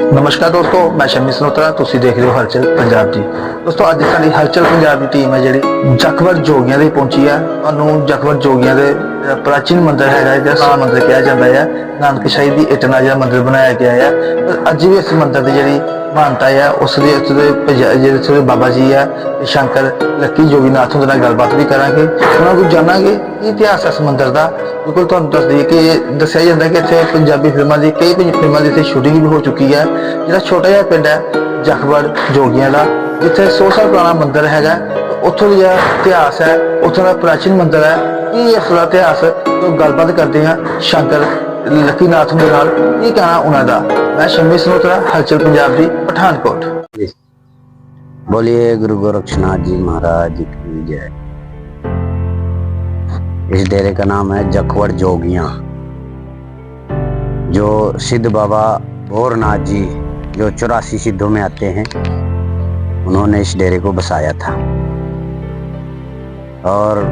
नमस्कार दोस्तों, मैं शमी सनोत्रा। तुसी देख रहे हो हलचल पंजाब जी। दोस्तों अज साडी हलचल पंजाब की टीम है जी जखवड़ जोगियां दे पहुंची है। तुहानूं जखवड़ जोगियां दे प्राचीन मंदिर है जिहड़ा मंदिर कहा जाता है, नानकशाही की इट नाल जिहड़ा मंदिर बनाया गया है। पर अज भी इस मंदिर की जी मानता है उसके बाबा जी है शंकर लक्की जोगीनाथ उनके नाल गलबात भी करांगे, उन्होंने जानांगे कि इतिहास है इस मंदिर का। बिल्कुल तुहानूं दस दईए कि दस्सिया जाता है कि इत्थे पंजाबी फिल्मां दी कई फिल्मां की इत्थे शूटिंग भी हो चुकी है। जिहड़ा छोटा जिहा पिंड है जखवड़ जोगियां का, जिथे 100 साल पुराना मंदिर है, उत्थों का इतिहास है, उत्थों का प्राचीन मंदिर है कि इसका इतिहास तो गलबात करते हैं शंकर लक्कीनाथ के नाल। की कहना उन्होंने। मैं शमी सनोत्रा, हलचल पंजाब जी, पठानकोट। बोलिए गुरु गोरक्षनाथ जी महाराज की जय। इस डेरे का नाम है जखवड़ जोगियां, जो सिद्ध बाबा भोरनाथ जी जो 84 सिद्धों में आते हैं, उन्होंने इस डेरे को बसाया था। और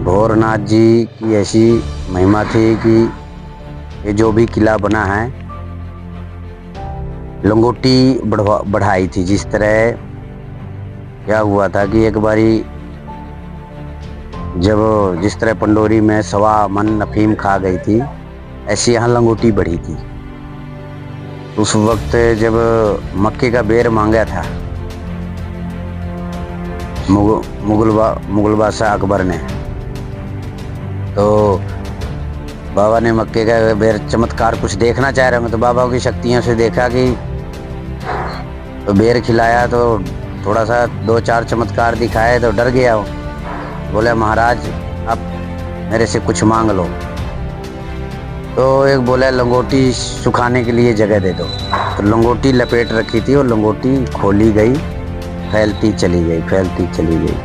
भोरनाथ जी की ऐसी महिमा थी कि ये जो भी किला बना है लंगोटी बढ़ाई थी। जिस तरह क्या हुआ था कि एक बारी जब जिस तरह पंडोरी में 1.25 मन अफीम खा गई थी, ऐसी यहाँ लंगोटी बढ़ी थी। उस वक्त जब मक्के का बेर मांगा था मुगल बादशाह अकबर ने, तो बाबा ने मक्के का बेर चमत्कार कुछ देखना चाह रहे हैं, तो बाबा की शक्तियों से देखा कि तो बेर खिलाया, तो थोड़ा सा 2-4 चमत्कार दिखाए तो डर गया। बोले महाराज आप मेरे से कुछ मांग लो। तो एक बोला लंगोटी सुखाने के लिए जगह दे दो। तो लंगोटी लपेट रखी थी और लंगोटी खोली गई, फैलती चली गई, फैलती चली गई।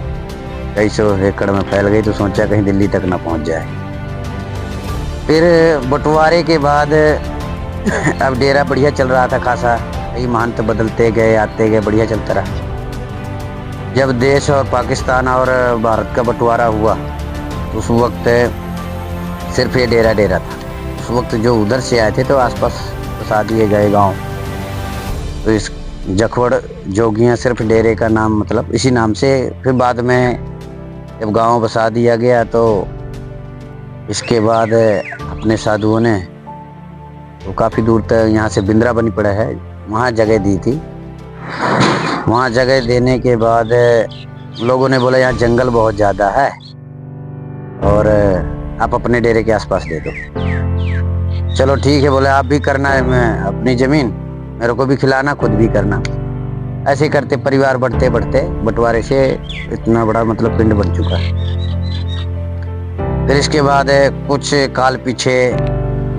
कई 100 एकड़ में फैल गई, तो सोचा कहीं दिल्ली तक ना पहुंच जाए। फिर बंटवारे के बाद अब डेरा बढ़िया चल रहा था खासा, कई महंत बदलते गए, आते गए, बढ़िया चलता रहा। जब देश और पाकिस्तान और भारत का बंटवारा हुआ, तो उस वक्त सिर्फ ये डेरा था। उस वक्त जो उधर से आए थे तो आसपास बसा दिए गए गांव। तो इस जखवड़ जोगियां सिर्फ डेरे का नाम, मतलब इसी नाम से। फिर बाद में जब गांव बसा दिया गया, तो इसके बाद अपने साधुओं ने तो काफ़ी दूर तक यहाँ से बिंद्रा बनी पड़ा है, वहाँ जगह दी थी। वहाँ जगह देने के बाद लोगों ने बोला यहाँ जंगल बहुत ज़्यादा है और आप अपने डेरे के आसपास दे दो। चलो ठीक है, बोले आप भी करना है, मैं अपनी ज़मीन मेरे को भी खिलाना, खुद भी करना। ऐसे करते परिवार बढ़ते बढ़ते बंटवारे से इतना बड़ा मतलब पिंड बन चुका है। फिर इसके बाद कुछ काल पीछे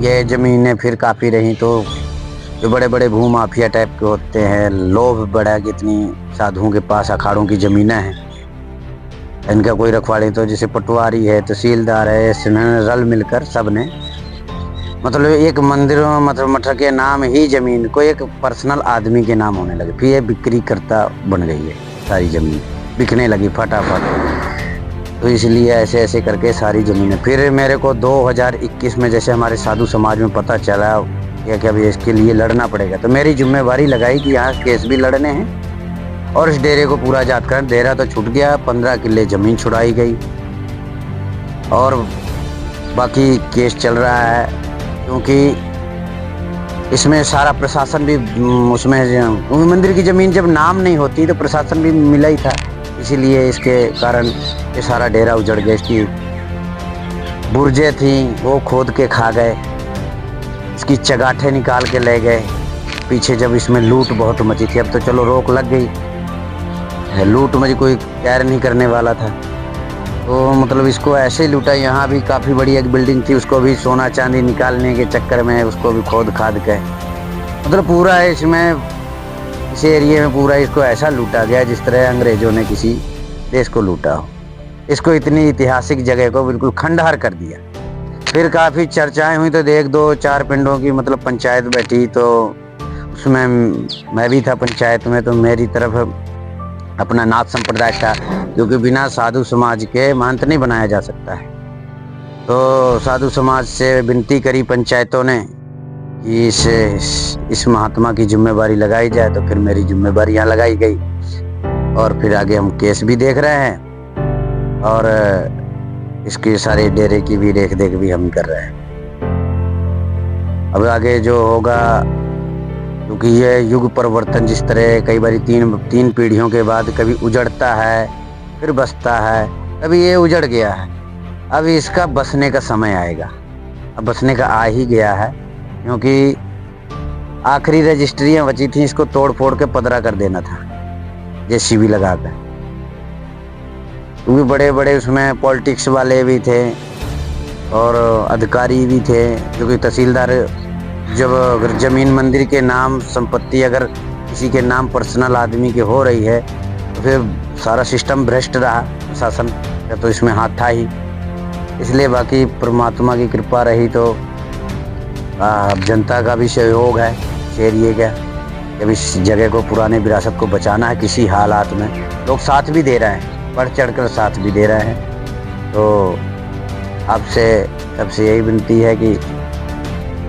ये ज़मीनें फिर काफ़ी रहीं, तो जो बड़े बड़े भूमाफिया टाइप के होते हैं, लोभ बड़ा कि इतनी साधुओं के पास अखाड़ों की ज़मीनें हैं, इनका कोई रखवाली, तो जैसे पटवारी है, तहसीलदार है, इसने रल मिलकर सब ने मतलब एक मंदिर मतलब मठ के नाम ही ज़मीन को एक पर्सनल आदमी के नाम होने लगे। फिर ये बिक्री करता बन गई है, सारी ज़मीन बिकने लगी फटाफट। तो इसलिए ऐसे ऐसे करके सारी ज़मीनें। फिर मेरे को 2021 में जैसे हमारे साधु समाज में पता चला कि अभी इसके लिए लड़ना पड़ेगा, तो मेरी जिम्मेवारी लगाई कि यहाँ केस भी लड़ने हैं और इस डेरे को पूरा आजाद कर। डेरा तो छूट गया, 15 किले ज़मीन छुड़ाई गई और बाकी केस चल रहा है, क्योंकि इसमें सारा प्रशासन भी उसमें मंदिर की ज़मीन जब नाम नहीं होती तो प्रशासन भी मिला ही था। इसीलिए इसके कारण ये सारा डेरा उजड़ गया। इसकी बुर्जें थी वो खोद के खा गए, इसकी चगाठे निकाल के ले गए। पीछे जब इसमें लूट बहुत मची थी, अब तो चलो रोक लग गई, लूट मची, कोई कैर नहीं करने वाला था, तो मतलब इसको ऐसे ही लूटा। यहाँ भी काफ़ी बड़ी एक बिल्डिंग थी, उसको भी सोना चांदी निकालने के चक्कर में उसको भी खोद खाद के मतलब पूरा इसमें इस एरिए में पूरा इसको ऐसा लूटा गया जिस तरह अंग्रेज़ों ने किसी देश को लूटा हो। इसको इतनी ऐतिहासिक जगह को बिल्कुल खंडहर कर दिया। फिर काफ़ी चर्चाएं हुई, तो 1-2-4 पिंडों की मतलब पंचायत बैठी, तो उसमें मैं भी था पंचायत में। तो मेरी तरफ अपना नाथ संप्रदाय था, क्योंकि बिना साधु समाज के महंत नहीं बनाया जा सकता है। तो साधु समाज से विनती करी पंचायतों ने कि इस महात्मा की जिम्मेवारी लगाई जाए, तो फिर मेरी जिम्मेवारी यहाँ लगाई गई। और फिर आगे हम केस भी देख रहे हैं और इसके सारे डेरे की भी देख देख भी हम कर रहे हैं। अब आगे जो होगा, क्योंकि ये युग परिवर्तन जिस तरह कई बार तीन पीढ़ियों के बाद कभी उजड़ता है फिर बसता है, कभी ये उजड़ गया है, अब इसका बसने का समय आएगा। अब बसने का आ ही गया है, क्योंकि आखिरी रजिस्ट्रियां बची थी, इसको तोड़ फोड़ के पदरा कर देना था जेसीबी लगा कर। क्योंकि बड़े बड़े उसमें पॉलिटिक्स वाले भी थे और अधिकारी भी थे, क्योंकि तहसीलदार जब अगर जमीन मंदिर के नाम संपत्ति अगर किसी के नाम पर्सनल आदमी की हो रही है तो फिर सारा सिस्टम भ्रष्ट रहा, शासन का तो इसमें हाथ था ही। इसलिए बाकी परमात्मा की कृपा रही तो जनता का भी सहयोग है इस एरिए का, जब इस जगह को पुराने विरासत को बचाना है किसी हालात में। लोग साथ भी दे रहे हैं, बढ़ चढ़कर साथ भी दे रहे हैं। तो आपसे सबसे यही विनती है कि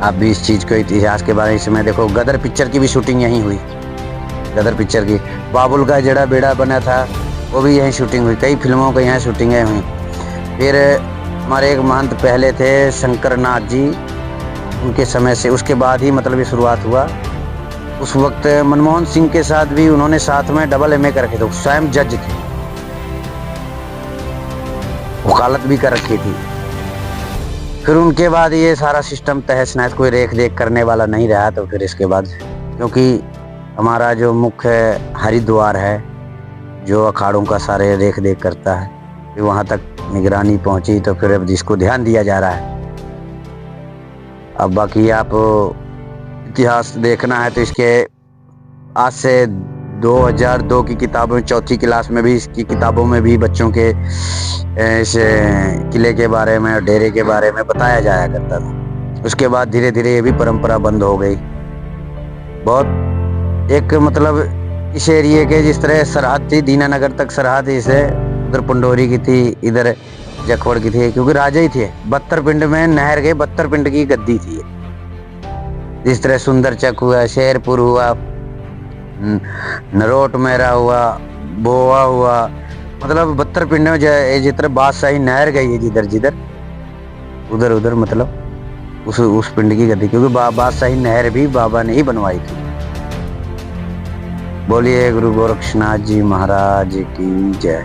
आप भी इस चीज़ को, इतिहास के बारे में, इसमें देखो गदर पिक्चर की भी शूटिंग यहीं हुई, गदर पिक्चर की बाबुल का जड़ा बेड़ा बना था वो भी यहीं शूटिंग हुई, कई फिल्मों की यहाँ शूटिंगें हुई। फिर हमारे एक महंत पहले थे शंकर नाथ जी, उनके समय से उसके बाद ही मतलब ये शुरुआत हुआ। उस वक्त मनमोहन सिंह के साथ भी उन्होंने साथ में डबल MA कर रखे थे, स्वयं जज थे, वकालत भी कर रखी थी। फिर उनके बाद ये सारा सिस्टम तहस नहस, कोई रेख देख करने वाला नहीं रहा। तो फिर इसके बाद, क्योंकि हमारा जो मुख्य हरिद्वार है जो अखाड़ों का सारे रेख देख करता है, फिर वहाँ तक निगरानी पहुँची तो फिर अब जिसको ध्यान दिया जा रहा है। अब बाकी आप इतिहास देखना है तो इसके आज से 2002 की किताबों में, चौथी क्लास में भी इसकी किताबों में भी बच्चों के इस किले के बारे में और डेरे के बारे में बताया जाया करता था। उसके बाद धीरे धीरे ये भी परंपरा बंद हो गई। बहुत एक मतलब इस एरिए के जिस तरह सरहद थी, दीनानगर तक सरहद, इसे उधर पंडोरी की थी, इधर जखवड़ की थी, क्योंकि राजा ही थे। 72 पिंड में नहर गए, 72 पिंड की गद्दी थी। जिस तरह सुंदरचक हुआ, शेरपुर हुआ, नरोट मेरा हुआ, बोआ हुआ, मतलब 72 पिंड में जिस तरह बादशाही नहर गई है, जिधर जिधर उधर उधर मतलब उस पिंड की गद्दी, क्योंकि बादशाही नहर भी बाबा ने ही बनवाई थी। बोलिए गुरु गोरक्षनाथ जी महाराज की जय।